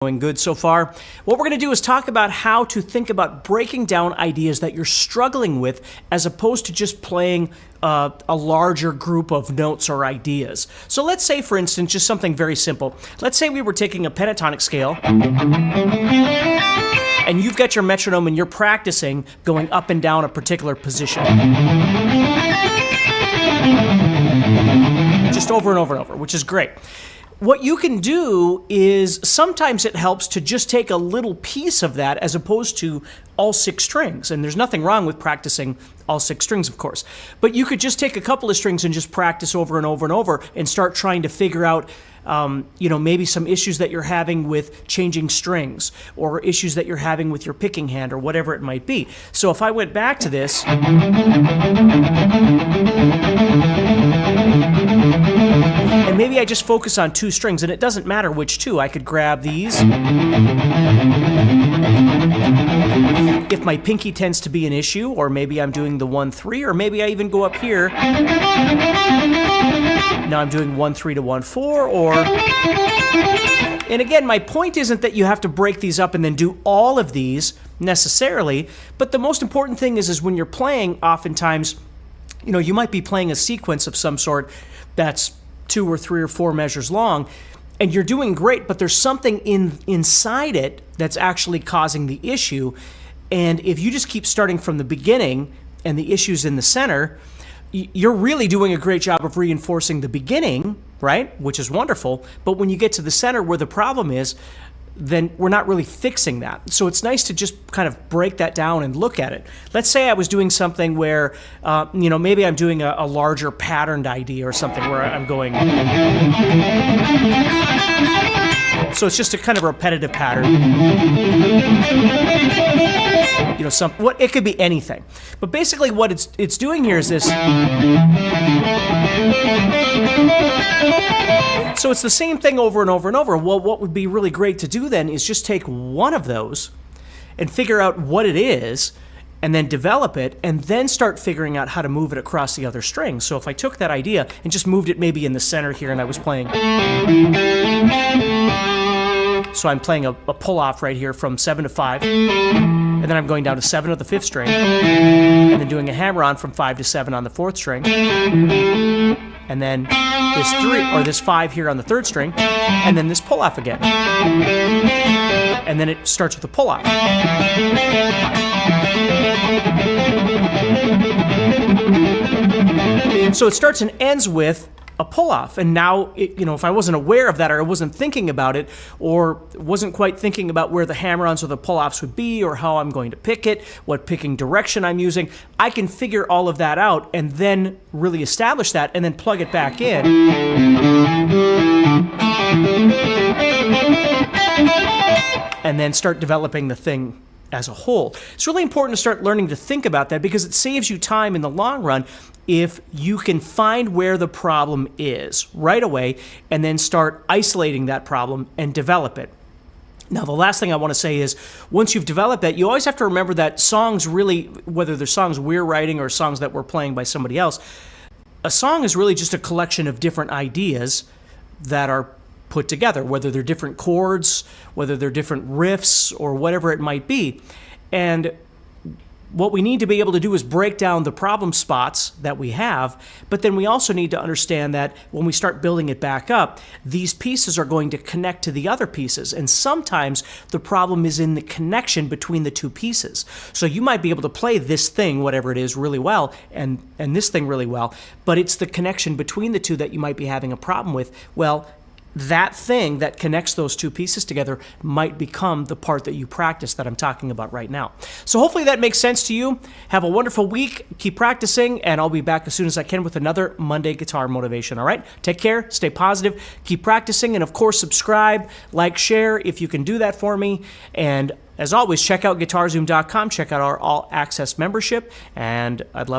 Going good so far. What we're going to do is talk about how to think about breaking down ideas that you're struggling with as opposed to just playing a larger group of notes or ideas. So let's say, for instance, just something very simple. Let's say we were taking a pentatonic scale and you've got your metronome and you're practicing going up and down a particular position. Just over and over and over, which is great. What you can do is sometimes it helps to just take a little piece of that as opposed to all 6 strings. And there's nothing wrong with practicing all 6 strings, of course. But you could just take a couple of strings and just practice over and over and over and start trying to figure out maybe some issues that you're having with changing strings or issues that you're having with your picking hand or whatever it might be. So if I went back to this, and maybe I just focus on 2 strings, and it doesn't matter which 2. I could grab these. If my pinky tends to be an issue, or maybe I'm doing the 1-3, or maybe I even go up here. Now I'm doing 1-3 to 1-4, or... And again, my point isn't that you have to break these up and then do all of these necessarily, but the most important thing is when you're playing, oftentimes, you might be playing a sequence of some sort that's 2 or 3 or 4 measures long, and you're doing great, but there's something inside it that's actually causing the issue. And if you just keep starting from the beginning and the issue's in the center, you're really doing a great job of reinforcing the beginning, right? Which is wonderful. But when you get to the center where the problem is, then we're not really fixing that. So it's nice to just kind of break that down and look at it. Let's say I was doing something where, maybe I'm doing a larger patterned idea or something where I'm going. So it's just a kind of repetitive pattern. It could be anything. But basically what it's doing here is this. So it's the same thing over and over and over. Well, what would be really great to do then is just take one of those and figure out what it is and then develop it and then start figuring out how to move it across the other strings. So if I took that idea and just moved it maybe in the center here and I was playing. So I'm playing a pull-off right here from 7 to 5. And then I'm going down to 7 of the 5th string. And then doing a hammer-on from 5 to 7 on the 4th string. And then this 3 or this 5 here on the 3rd string, and then this pull-off again. And then it starts with a pull-off. So it starts and ends with a pull-off. And now, if I wasn't aware of that, or I wasn't thinking about it, or wasn't quite thinking about where the hammer-ons or the pull-offs would be, or how I'm going to pick it, what picking direction I'm using, I can figure all of that out and then really establish that and then plug it back in. And then start developing the thing as a whole. It's really important to start learning to think about that because it saves you time in the long run if you can find where the problem is right away and then start isolating that problem and develop it. Now, the last thing I want to say is once you've developed that, you always have to remember that songs really, whether they're songs we're writing or songs that we're playing by somebody else, a song is really just a collection of different ideas that are put together, whether they're different chords, whether they're different riffs, or whatever it might be. And what we need to be able to do is break down the problem spots that we have, but then we also need to understand that when we start building it back up, these pieces are going to connect to the other pieces. And sometimes the problem is in the connection between the 2 pieces. So you might be able to play this thing, whatever it is, really well, and this thing really well, but it's the connection between the 2 that you might be having a problem with. Well, that thing that connects those 2 pieces together might become the part that you practice that I'm talking about right now. So hopefully that makes sense to you. Have a wonderful week. Keep practicing, and I'll be back as soon as I can with another Monday Guitar Motivation, all right? Take care. Stay positive. Keep practicing, and of course, subscribe, like, share if you can do that for me. And as always, check out GuitarZoom.com. Check out our all-access membership, and I'd love